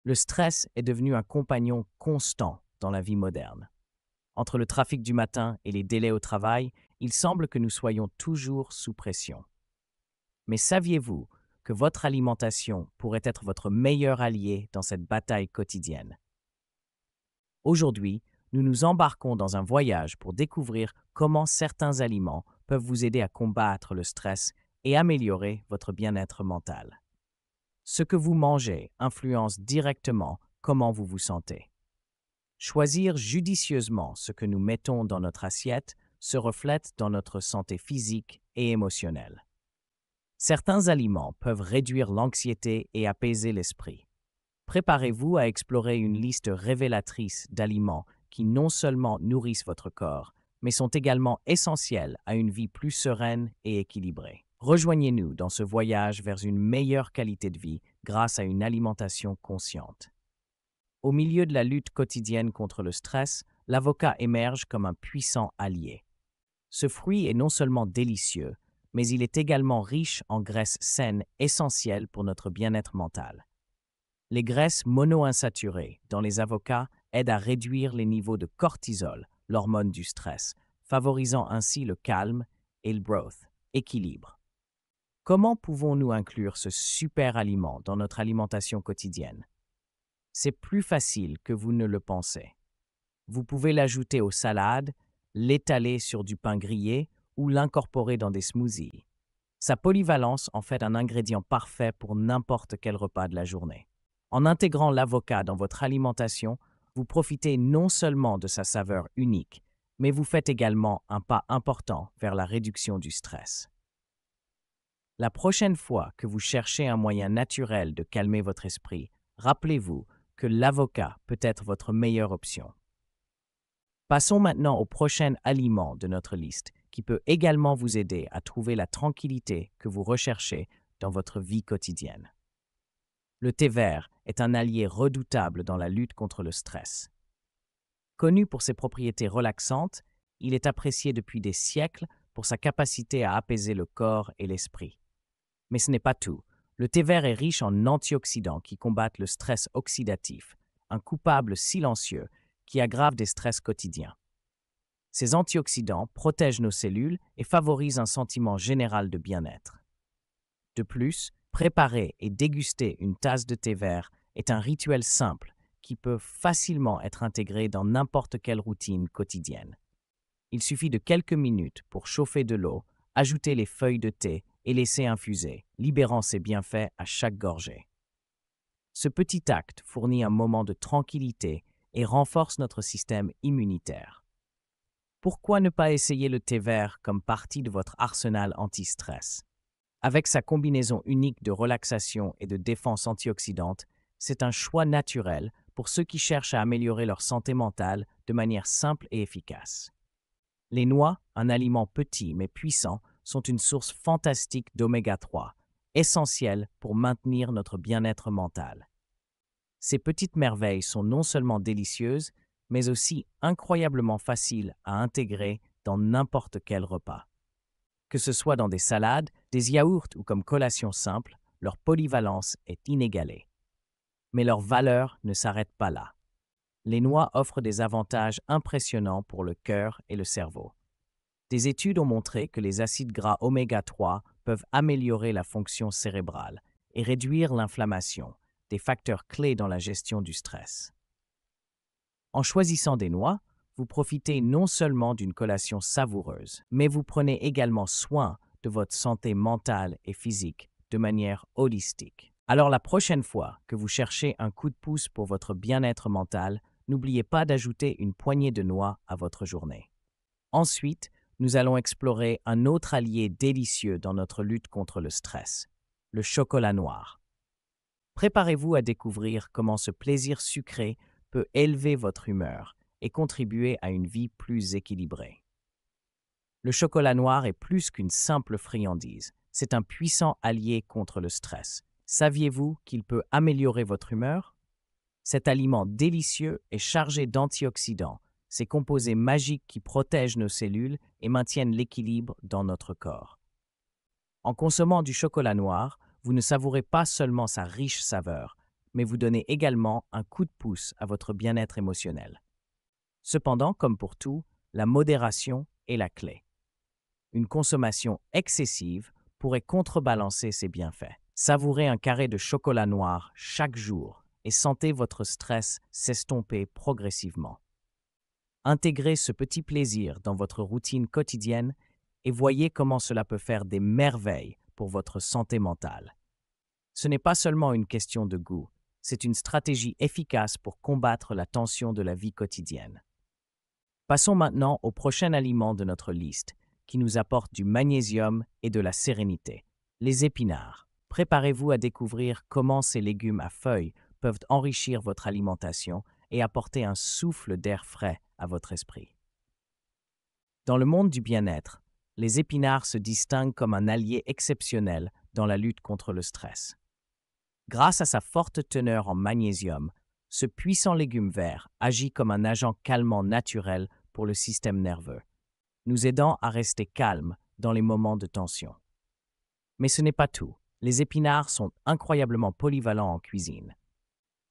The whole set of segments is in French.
Le stress est devenu un compagnon constant dans la vie moderne. Entre le trafic du matin et les délais au travail, il semble que nous soyons toujours sous pression. Mais saviez-vous que votre alimentation pourrait être votre meilleur allié dans cette bataille quotidienne? Aujourd'hui, nous nous embarquons dans un voyage pour découvrir comment certains aliments peuvent vous aider à combattre le stress et améliorer votre bien-être mental. Ce que vous mangez influence directement comment vous vous sentez. Choisir judicieusement ce que nous mettons dans notre assiette se reflète dans notre santé physique et émotionnelle. Certains aliments peuvent réduire l'anxiété et apaiser l'esprit. Préparez-vous à explorer une liste révélatrice d'aliments qui non seulement nourrissent votre corps, mais sont également essentiels à une vie plus sereine et équilibrée. Rejoignez-nous dans ce voyage vers une meilleure qualité de vie grâce à une alimentation consciente. Au milieu de la lutte quotidienne contre le stress, l'avocat émerge comme un puissant allié. Ce fruit est non seulement délicieux, mais il est également riche en graisses saines essentielles pour notre bien-être mental. Les graisses monoinsaturées dans les avocats aident à réduire les niveaux de cortisol, l'hormone du stress, favorisant ainsi le calme et le growth, équilibre. Comment pouvons-nous inclure ce super aliment dans notre alimentation quotidienne? C'est plus facile que vous ne le pensez. Vous pouvez l'ajouter aux salades, l'étaler sur du pain grillé ou l'incorporer dans des smoothies. Sa polyvalence en fait un ingrédient parfait pour n'importe quel repas de la journée. En intégrant l'avocat dans votre alimentation, vous profitez non seulement de sa saveur unique, mais vous faites également un pas important vers la réduction du stress. La prochaine fois que vous cherchez un moyen naturel de calmer votre esprit, rappelez-vous que l'avocat peut être votre meilleure option. Passons maintenant au prochain aliment de notre liste qui peut également vous aider à trouver la tranquillité que vous recherchez dans votre vie quotidienne. Le thé vert est un allié redoutable dans la lutte contre le stress. Connu pour ses propriétés relaxantes, il est apprécié depuis des siècles pour sa capacité à apaiser le corps et l'esprit. Mais ce n'est pas tout. Le thé vert est riche en antioxydants qui combattent le stress oxydatif, un coupable silencieux qui aggrave des stress quotidiens. Ces antioxydants protègent nos cellules et favorisent un sentiment général de bien-être. De plus, préparer et déguster une tasse de thé vert est un rituel simple qui peut facilement être intégré dans n'importe quelle routine quotidienne. Il suffit de quelques minutes pour chauffer de l'eau, ajouter les feuilles de thé et laisser infuser, libérant ses bienfaits à chaque gorgée. Ce petit acte fournit un moment de tranquillité et renforce notre système immunitaire. Pourquoi ne pas essayer le thé vert comme partie de votre arsenal anti-stress? Avec sa combinaison unique de relaxation et de défense antioxydante, c'est un choix naturel pour ceux qui cherchent à améliorer leur santé mentale de manière simple et efficace. Les noix, un aliment petit mais puissant, sont une source fantastique d'oméga 3, essentielle pour maintenir notre bien-être mental. Ces petites merveilles sont non seulement délicieuses, mais aussi incroyablement faciles à intégrer dans n'importe quel repas. Que ce soit dans des salades, des yaourts ou comme collation simple, leur polyvalence est inégalée. Mais leur valeur ne s'arrête pas là. Les noix offrent des avantages impressionnants pour le cœur et le cerveau. Des études ont montré que les acides gras oméga 3 peuvent améliorer la fonction cérébrale et réduire l'inflammation, des facteurs clés dans la gestion du stress. En choisissant des noix, vous profitez non seulement d'une collation savoureuse, mais vous prenez également soin de votre santé mentale et physique de manière holistique. Alors la prochaine fois que vous cherchez un coup de pouce pour votre bien-être mental, n'oubliez pas d'ajouter une poignée de noix à votre journée. Ensuite, nous allons explorer un autre allié délicieux dans notre lutte contre le stress, le chocolat noir. Préparez-vous à découvrir comment ce plaisir sucré peut élever votre humeur et contribuer à une vie plus équilibrée. Le chocolat noir est plus qu'une simple friandise, c'est un puissant allié contre le stress. Saviez-vous qu'il peut améliorer votre humeur? Cet aliment délicieux est chargé d'antioxydants, ces composés magiques qui protègent nos cellules et maintiennent l'équilibre dans notre corps. En consommant du chocolat noir, vous ne savourez pas seulement sa riche saveur, mais vous donnez également un coup de pouce à votre bien-être émotionnel. Cependant, comme pour tout, la modération est la clé. Une consommation excessive pourrait contrebalancer ces bienfaits. Savourez un carré de chocolat noir chaque jour et sentez votre stress s'estomper progressivement. Intégrez ce petit plaisir dans votre routine quotidienne et voyez comment cela peut faire des merveilles pour votre santé mentale. Ce n'est pas seulement une question de goût, c'est une stratégie efficace pour combattre la tension de la vie quotidienne. Passons maintenant au prochain aliment de notre liste, qui nous apporte du magnésium et de la sérénité, les épinards. Préparez-vous à découvrir comment ces légumes à feuilles peuvent enrichir votre alimentation et apporter un souffle d'air frais à votre esprit. Dans le monde du bien-être, les épinards se distinguent comme un allié exceptionnel dans la lutte contre le stress. Grâce à sa forte teneur en magnésium, ce puissant légume vert agit comme un agent calmant naturel pour le système nerveux, nous aidant à rester calmes dans les moments de tension. Mais ce n'est pas tout. Les épinards sont incroyablement polyvalents en cuisine.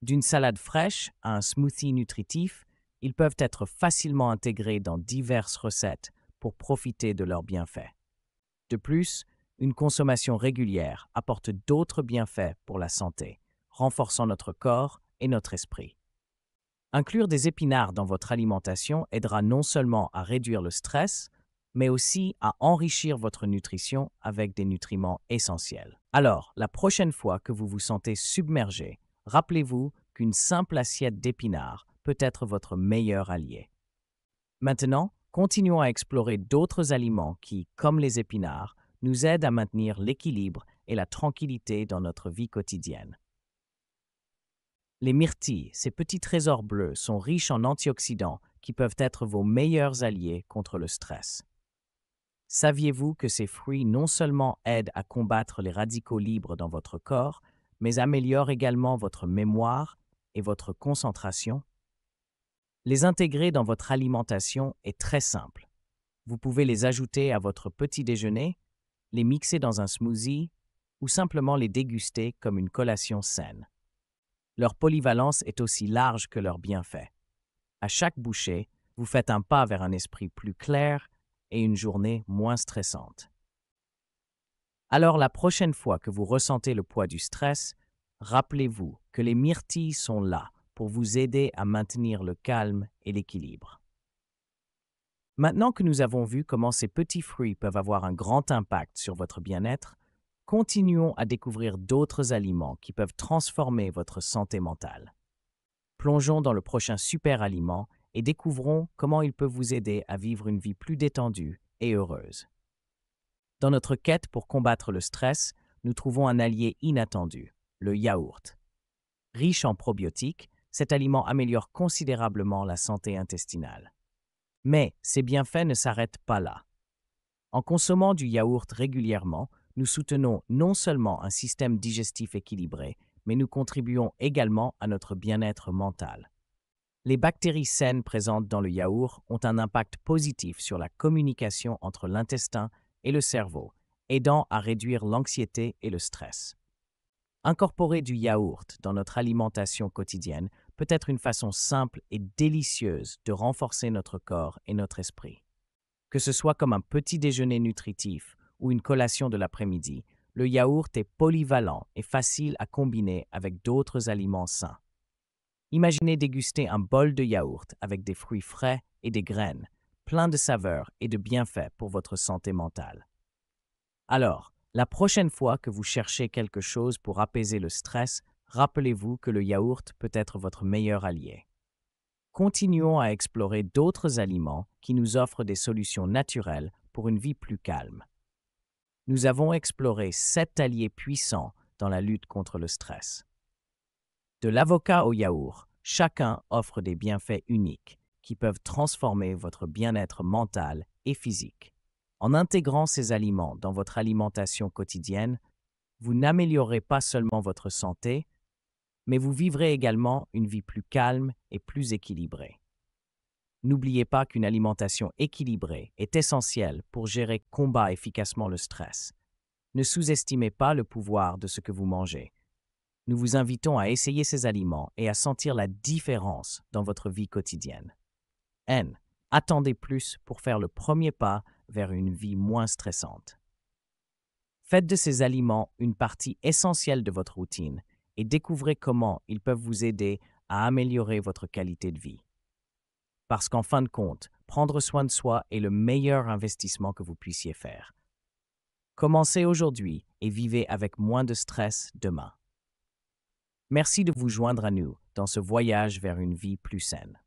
D'une salade fraîche à un smoothie nutritif, ils peuvent être facilement intégrés dans diverses recettes pour profiter de leurs bienfaits. De plus, une consommation régulière apporte d'autres bienfaits pour la santé, renforçant notre corps et notre esprit. Inclure des épinards dans votre alimentation aidera non seulement à réduire le stress, mais aussi à enrichir votre nutrition avec des nutriments essentiels. Alors, la prochaine fois que vous vous sentez submergé, rappelez-vous qu'une simple assiette d'épinards peut être votre meilleur allié. Maintenant, continuons à explorer d'autres aliments qui, comme les épinards, nous aident à maintenir l'équilibre et la tranquillité dans notre vie quotidienne. Les myrtilles, ces petits trésors bleus, sont riches en antioxydants qui peuvent être vos meilleurs alliés contre le stress. Saviez-vous que ces fruits non seulement aident à combattre les radicaux libres dans votre corps, mais améliorent également votre mémoire et votre concentration? Les intégrer dans votre alimentation est très simple. Vous pouvez les ajouter à votre petit déjeuner, les mixer dans un smoothie ou simplement les déguster comme une collation saine. Leur polyvalence est aussi large que leurs bienfaits. À chaque bouchée, vous faites un pas vers un esprit plus clair et une journée moins stressante. Alors la prochaine fois que vous ressentez le poids du stress, rappelez-vous que les myrtilles sont là pour vous aider à maintenir le calme et l'équilibre. Maintenant que nous avons vu comment ces petits fruits peuvent avoir un grand impact sur votre bien-être, continuons à découvrir d'autres aliments qui peuvent transformer votre santé mentale. Plongeons dans le prochain super aliment et découvrons comment il peut vous aider à vivre une vie plus détendue et heureuse. Dans notre quête pour combattre le stress, nous trouvons un allié inattendu, le yaourt. Riche en probiotiques, cet aliment améliore considérablement la santé intestinale. Mais ces bienfaits ne s'arrêtent pas là. En consommant du yaourt régulièrement, nous soutenons non seulement un système digestif équilibré, mais nous contribuons également à notre bien-être mental. Les bactéries saines présentes dans le yaourt ont un impact positif sur la communication entre l'intestin et le cerveau, aidant à réduire l'anxiété et le stress. Incorporer du yaourt dans notre alimentation quotidienne peut être une façon simple et délicieuse de renforcer notre corps et notre esprit. Que ce soit comme un petit déjeuner nutritif ou une collation de l'après-midi, le yaourt est polyvalent et facile à combiner avec d'autres aliments sains. Imaginez déguster un bol de yaourt avec des fruits frais et des graines, plein de saveurs et de bienfaits pour votre santé mentale. Alors, la prochaine fois que vous cherchez quelque chose pour apaiser le stress, rappelez-vous que le yaourt peut être votre meilleur allié. Continuons à explorer d'autres aliments qui nous offrent des solutions naturelles pour une vie plus calme. Nous avons exploré 7 alliés puissants dans la lutte contre le stress. De l'avocat au yaourt, chacun offre des bienfaits uniques qui peuvent transformer votre bien-être mental et physique. En intégrant ces aliments dans votre alimentation quotidienne, vous n'améliorez pas seulement votre santé, mais vous vivrez également une vie plus calme et plus équilibrée. N'oubliez pas qu'une alimentation équilibrée est essentielle pour gérer efficacement le stress. Ne sous-estimez pas le pouvoir de ce que vous mangez. Nous vous invitons à essayer ces aliments et à sentir la différence dans votre vie quotidienne. N. Attendez plus pour faire le premier pas vers une vie moins stressante. Faites de ces aliments une partie essentielle de votre routine et découvrez comment ils peuvent vous aider à améliorer votre qualité de vie. Parce qu'en fin de compte, prendre soin de soi est le meilleur investissement que vous puissiez faire. Commencez aujourd'hui et vivez avec moins de stress demain. Merci de vous joindre à nous dans ce voyage vers une vie plus saine.